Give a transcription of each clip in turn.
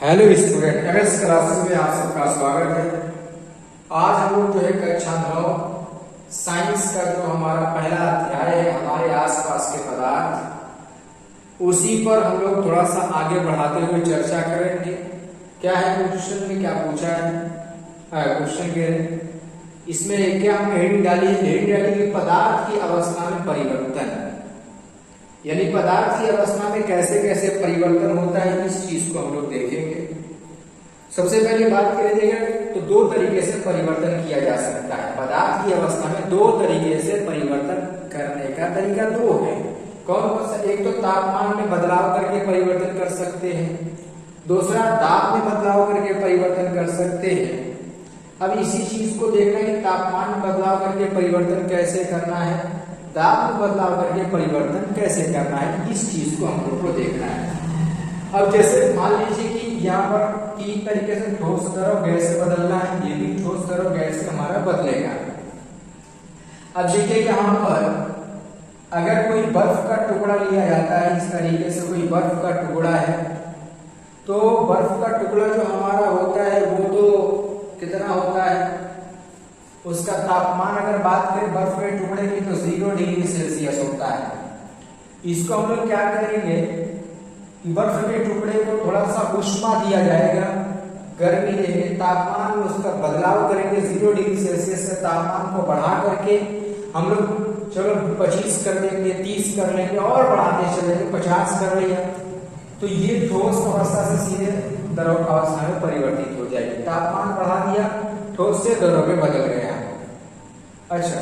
Hello student, MS classes में आप सबका स्वागत है। आज हम लोग जो है कक्षा 9 साइंस का जो हमारा पहला अध्याय है हमारे आसपास के पदार्थ, उसी पर हम लोग थोड़ा सा आगे बढ़ाते हुए चर्चा करेंगे। क्या है क्वेश्चन में, क्या पूछा है? क्वेश्चन के इसमें क्या हम हेडिंग डाली है? हेडिंग डाली कि पदार्थ की अवस्था में परिवर्तन, यानी पदार्थ की अवस्था में कैसे कैसे परिवर्तन होता है, इस चीज को हम लोग देखेंगे। सबसे पहले बात करेंगे तो दो तरीके से परिवर्तन किया जा सकता है। पदार्थ की अवस्था में दो तरीके से परिवर्तन करने का तरीका दो है। कौन कौन सा? एक तो तापमान में बदलाव करके परिवर्तन कर सकते हैं, दूसरा दाब में बदलाव करके परिवर्तन कर सकते हैं। अब इसी चीज को देखना है कि तापमान में बदलाव करके परिवर्तन कैसे करना है, दाब में बदलाव करके परिवर्तन कैसे करना है, इस चीज को हम लोग को देखना है। अब जैसे मान लीजिए कि यहाँ पर तीन तरीके से ठोस द्रव गैस से बदलना है, ये भी ठोस द्रव गैस से हमारा बदलेगा। अब देखिए यहाँ पर अगर कोई बर्फ का टुकड़ा लिया जाता है, इस तरीके से कोई बर्फ का टुकड़ा है, तो बर्फ का टुकड़ा जो हमारा होता है वो तो कितना होता है, उसका तापमान अगर बात करें बर्फ के टुकड़े की तो 0 डिग्री सेल्सियस होता है। इसको हम लोग क्या करेंगे कि बर्फ के टुकड़े को थोड़ा सा ऊष्मा दिया जाएगा, गर्मी देंगे, तापमान में उसका बदलाव करेंगे। 0 डिग्री सेल्सियस से तापमान को बढ़ा करके हम लोग चलो 25 कर लेंगे, 30 कर लेंगे और बढ़ाते चलेंगे, 50 कर लिया, तो ये ठोस अवस्था से सीधे द्रव अवस्था में परिवर्तित हो जाएगी। तापमान बढ़ा दिया, ठोस से द्रव में बदल गया। अच्छा,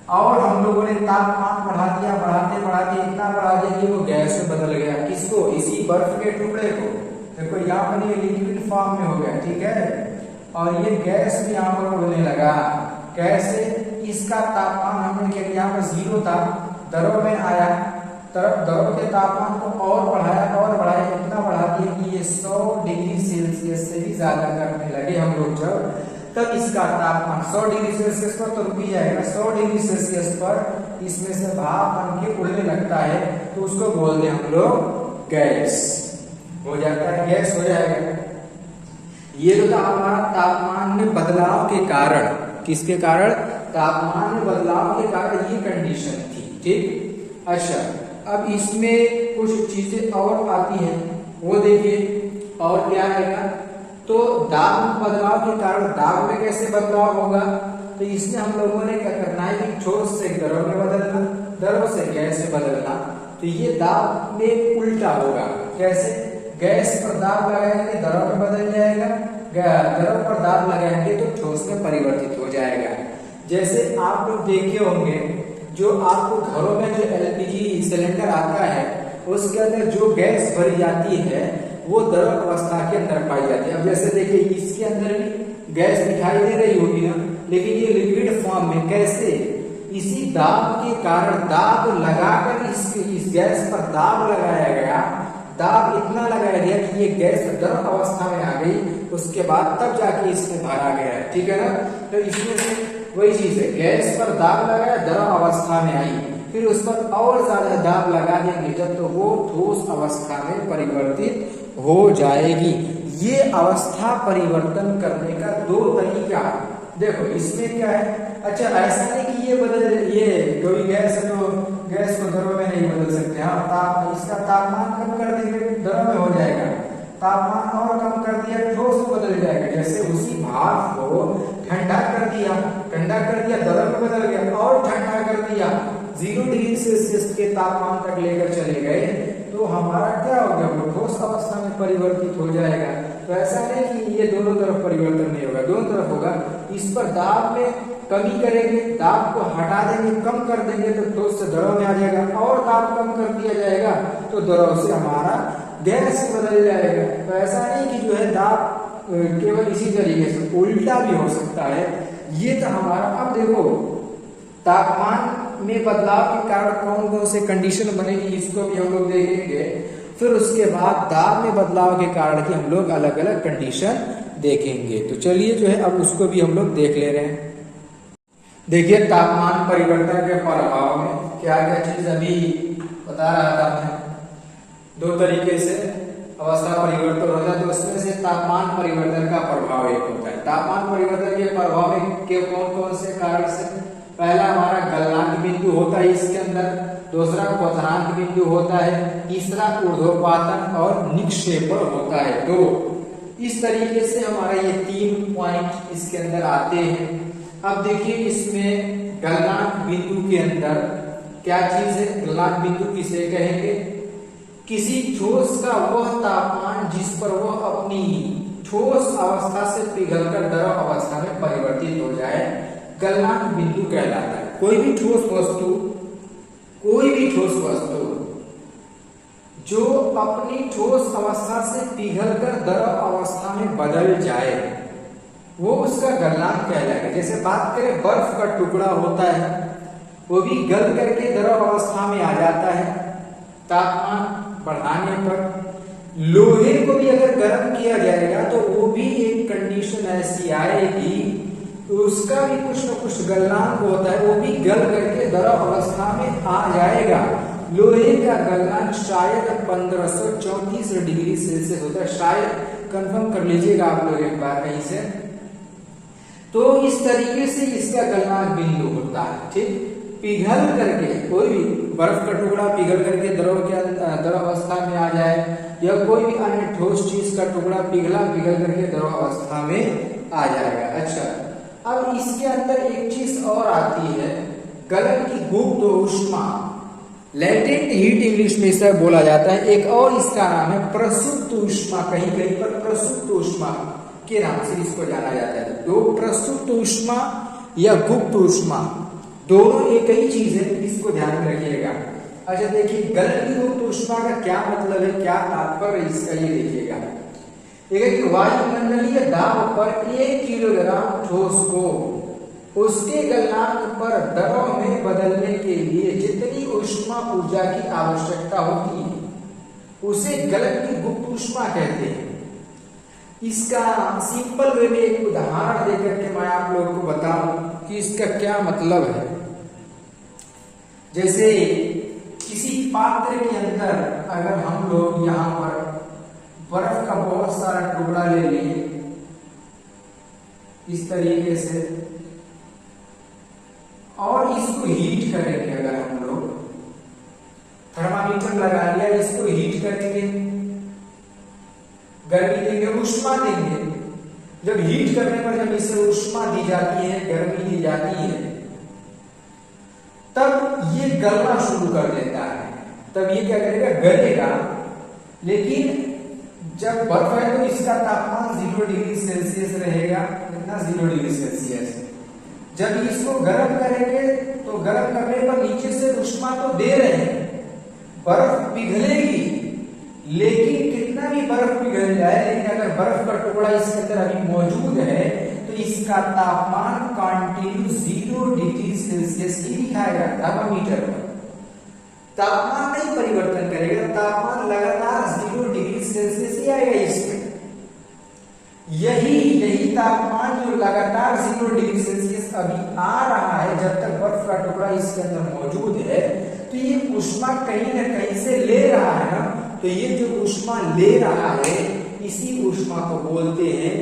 और हम लोगों ने तापमान बढ़ा दिया, बढ़ाते बढ़ाते इतना बढ़ा दिया कि वो गैस में बदल गया। किसको? इसी बर्फ के टुकड़े को। देखो यहाँ पर ये लिक्विड फॉर्म में हो गया, ठीक है, और ये गैस भी यहाँ पर होने लगा। कैसे? इसका तापमान हमने क्या किया, यहाँ पर 0 था, द्रव में आया, द्रव के तापमान को और बढ़ाया और बढ़ाया, इतना बढ़ा दिया कि ये 100 डिग्री सेल्सियस से भी ज्यादा करने लगे हम लोग जब, तब इसका तापमान 100 डिग्री सेल्सियस पर तो रुक ही जाएगा। 100 डिग्री सेल्सियस पर इसमें से भाप बन के उड़ने लगता है, तो उसको बोलते हैं हम लोग गैस। हो जाता है, गैस हो जाएगा। ये तो था हमारा तापमान में बदलाव के कारण। किसके कारण? तापमान में बदलाव के कारण ये कंडीशन थी, ठीक। अच्छा, अब इसमें कुछ चीजें और आती हैं, वो देखिए। और क्या है, तो दाब में बदलाव के कारण दाब में कैसे बदलाव होगा, तो इसमें हम लोगों ने क्या करना है कि ठोस से द्रव में बदलना, द्रव से गैस में बदलना। तो ये दाब में उल्टा होगा। कैसे? गैस पर दाब लगाएंगे द्रव में बदल जाएगा, द्रव पर दाब लगाएंगे तो ठोस में परिवर्तित हो जाएगा। जैसे आप लोग देखे होंगे, जो आपको घरों में जो एलपीजी सिलेंडर आता है, उसके अंदर जो गैस भरी जाती है वो द्रव अवस्था के अंदर पाई जाती है। अब जैसे देखिए इसके अंदर भी गैस दिखाई दे रही होगी ना, लेकिन ये लिक्विड फॉर्म में। कैसे? इसी दाब के कारण, दाब लगाकर इस गैस पर दाब लगाया गया, दाब इतना लगाया गया कि ये गैस द्रव अवस्था में आ गई, उसके बाद तब जाके इसमें भरा गया है, ठीक है ना। तो इसमें से वही चीज है, गैस पर दाब लगाया, द्रव अवस्था में आई, फिर उस पर और ज्यादा दाब लगा देंगे जब, तो वो ठोस अवस्था में परिवर्तित हो जाएगी। ये अवस्था परिवर्तन करने का दो तरीका। देखो इसमें क्या है, अच्छा ऐसा नहीं कि ये बदल, ये कोई गैस है तो गैस को द्रव में नहीं बदल सकते। हाँ, इसका तापमान कम कर देंगे द्रव में हो जाएगा, तापमान और कम कर दिया ठोस में बदल जाएगा। जैसे उसी भाप को ठंडा कर दिया, द्रव में बदल गया, और ठंडा कर दिया 0 डिग्री सेल्सियस के तापमान तक लेकर चले गए, तो हमारा क्या हो गया, वो ठोस अवस्था में परिवर्तित हो जाएगा। तो ऐसा नहीं कि ये दोनों तरफ परिवर्तन नहीं होगा, दोनों तरफ होगा। इस पर दाब में कमी करेंगे, दाब को हटा देंगे, कम कर देंगे तो ठोस से द्रव में आ जाएगा, और दाब कम कर दिया जाएगा तो द्रव से हमारा गैस बदल जाएगा। तो ऐसा नहीं कि जो है दाब केवल इसी तरीके से, उल्टा भी हो सकता है। ये तो हमारा। अब देखो तापमान में बदलाव के कारण कौन कौन से कंडीशन बनेगी, इसको भी हम लोग देखेंगे। फिर उसके बाद दाब में बदलाव के कारण की हम लोग अलग अलग कंडीशन देखेंगे। तो चलिए जो है अब उसको भी हम लोग देख ले रहे हैं। देखिए तापमान परिवर्तन के प्रभाव में क्या क्या चीज अभी बता रहा था मैं, दो तरीके से अवस्था परिवर्तन होता है। तो उसमें से तापमान परिवर्तन का प्रभाव एक होता है। तापमान परिवर्तन के प्रभाव में के कौन कौन से कारण से? पहला हमारा गलनांक बिंदु होता है इसके अंदर, दूसरा क्वथनांक बिंदु होता है, तीसरा ऊर्ध्वपातन और निक्षेपण होता है। तो इस तरीके से हमारा ये 3 पॉइंट इसके अंदर आते हैं। अब देखिए इसमें गलनांक बिंदु के अंदर क्या चीज है? गलनांक बिंदु किसे कहेंगे? किसी ठोस का वह तापमान जिस पर वह अपनी ठोस अवस्था से पिघलकर द्रव अवस्था में परिवर्तित हो जाए, गलनांक बिंदु कहलाता है। कोई भी ठोस वस्तु जो अपनी ठोस अवस्था से पिघलकर द्रव अवस्था में बदल जाए, वो उसका गलनांक कहलाएगा। जैसे बात करें बर्फ का टुकड़ा होता है, वो भी गल करके द्रव अवस्था में आ जाता है तापमान बढ़ाने पर। लोहे को भी अगर गर्म किया जाएगा तो वो भी एक कंडीशन ऐसी आएगी, तो उसका भी कुछ न कुछ गलनांक होता है, वो भी गल करके द्रव अवस्था में आ जाएगा। लोहे का गलनांक शायद 1534 डिग्री सेल्सियस होता है, शायद कंफर्म कर लीजिएगा आप लोग एक बार कहीं से। तो इस तरीके से इसका गलनांक बिंदु होता है। ठीक, पिघल करके कोई भी बर्फ का टुकड़ा पिघल करके द्रव अवस्था में आ जाए, या कोई भी अन्य ठोस चीज का टुकड़ा पिघल करके द्रव अवस्था में आ जाएगा। अच्छा, अब इसके अंदर एक चीज और आती है, गलन की गुप्त ऊष्मा, लेटेंट हीट इंग्लिश में इसे बोला जाता है। एक और इसका नाम है प्रसुप्त ऊष्मा, कहीं कहीं पर प्रसुप्त ऊष्मा के नाम से इसको जाना जाता है। तो प्रसुप्त ऊष्मा या गुप्त ऊष्मा दोनों एक ही चीज है, इसको ध्यान में रखिएगा। अच्छा देखिए, गलन की गुप्त ऊष्मा का क्या मतलब है, क्या तात्पर्य इसका, ये देखिएगा। एक है कि वायुमंडलीय दाब पर 1 किलोग्राम ठोस को उसके गलनांक पर द्रव में बदलने के लिए जितनी ऊष्मा ऊर्जा की आवश्यकता होती है, उसे गलन की गुप्त ऊष्मा कहते हैं। इसका सिंपल वे में एक उदाहरण देकर के मैं आप लोगों को बताऊं कि इसका क्या मतलब है। जैसे किसी पात्र के अंदर अगर हम लोग यहाँ पर बर्फ का बहुत सारा टुकड़ा ले लें इस तरीके से, और इसको हीट करेंगे, अगर हम लोग थर्मामीटर लगा लिया, इसको हीट करेंगे, गर्मी देंगे, ऊष्मा देंगे। जब हीट करने पर जब इसे ऊष्मा दी जाती है, गर्मी दी जाती है, तब ये गलना शुरू कर देता है। तब ये क्या करेगा, गलेगा। लेकिन जब बर्फ है तो इसका तापमान 0 डिग्री सेल्सियस रहेगा, कितना 0 डिग्री सेल्सियस। जब इसको गर्म करेंगे तो गर्म करने पर नीचे से ऊष्मा तो दे रहे हैं, बर्फ पिघलेगी, लेकिन कितना भी बर्फ पिघल जाए, लेकिन अगर बर्फ का टुकड़ा इसके अंदर अभी मौजूद है तो इसका तापमान कंटिन्यू 0 डिग्री सेल्सियस ही दिखाएगा थर्मामीटर पर। तापमान नहीं परिवर्तन करेगा, तापमान लगातार 0 डिग्री सेल्सियस ही आएगा इसमें। यही तापमान जो लगातार 0 डिग्री सेल्सियस अभी आ रहा है, जब तक बर्फ का टुकड़ा इसके अंदर मौजूद है, तो ये ऊष्मा कहीं ना कहीं से ले रहा है ना। तो ये जो ऊष्मा ले रहा है, इसी ऊष्मा को बोलते हैं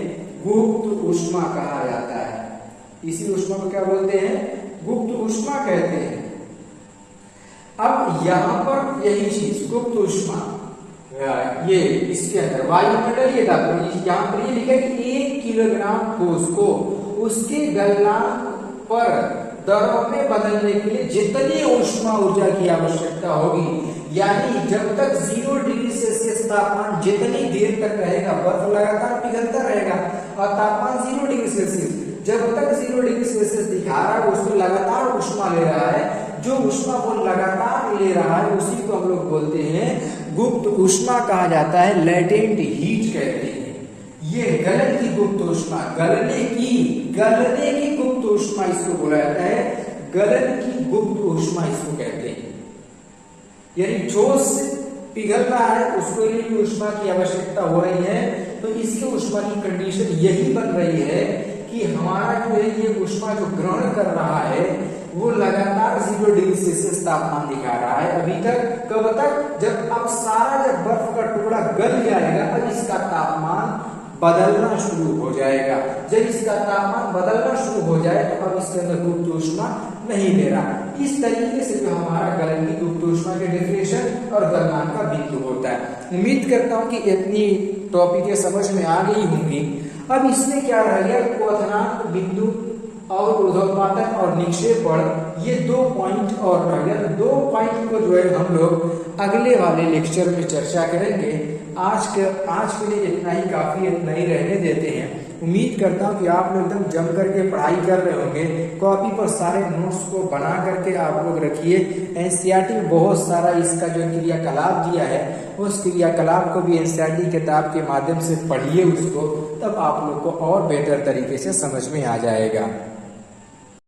गुप्त ऊष्मा कहा जाता है। इसी ऊष्मा को क्या बोलते हैं, गुप्त ऊष्मा कहते हैं। अब यहाँ पर यही चीज गुप्त ऊष्मा, ये इसके अंदर वायुमंडलीय दाब, यहाँ पर ये लिखा है कि 1 किलोग्राम ठोस को उसके गलनांक पर द्रव में बदलने के लिए जितनी ऊष्मा ऊर्जा की आवश्यकता होगी, यानी जब तक 0 डिग्री सेल्सियस तापमान जितनी देर तक रहेगा, बर्फ लगातार पिघलता रहेगा और तापमान 0 डिग्री सेल्सियस, जब तक 0 डिग्री सेल्सियस दिखा रहा है, उसमें लगातार ऊष्मा ले रहा है। जो ऊष्मा वो लगातार ले रहा है, उसी को हम लोग बोलते हैं गुप्त ऊष्मा कहा जाता है, लेटेंट हीट कहते हैं। ये गलन की गुप्त ऊष्मा, गलने की गुप्त ऊष्मा इसको बोला जाता है, गलन की गुप्त ऊष्मा इसको कहते हैं। यानी ठोस पिघल रहा है, उसको लिए ऊष्मा की आवश्यकता हो रही है, तो इसकी ऊष्मा की कंडीशन यही बन रही है कि हमारा जो है ये ऊष्मा जो ग्रहण कर रहा है वो लगातार 0 डिग्री सेल्सियस तापमान दिखा रहा है अभी तक। कब तक, जब अब सारा जब बर्फ का टुकड़ा गल जाएगा, तब इसका तापमान बदलना शुरू हो जाएगा। जब इसका तापमान बदलना शुरू हो जाए तो अब इसके अंदर गुप्त ऊष्मा नहीं दे रहा। इस तरीके से जो हमारा गलन की गुप्त ऊष्मा के डिफ्लेशन और गलनांक का बिंदु होता है। उम्मीद करता हूँ कि इतनी टॉपिक समझ में आ गई होंगी। अब इसमें क्या रह गया, क्वथनांक बिंदु और ऊर्ध्वपातन और निक्षेपण, ये 2 पॉइंट और रह गया। 2 पॉइंट को जो है हम लोग अगले वाले लेक्चर में चर्चा करेंगे। आज के लिए इतना ही काफी, इतना ही रहने देते हैं। उम्मीद करता हूँ कि आप लोग एकदम जम करके पढ़ाई कर रहे होंगे। कॉपी पर सारे नोट्स को बना करके आप लोग रखिए। एनसीईआरटी में बहुत सारा इसका जो क्रियाकलाप दिया है, उस क्रियाकलाप को भी एनसीईआरटी किताब के माध्यम से पढ़िए उसको, तब आप लोग को और बेहतर तरीके से समझ में आ जाएगा।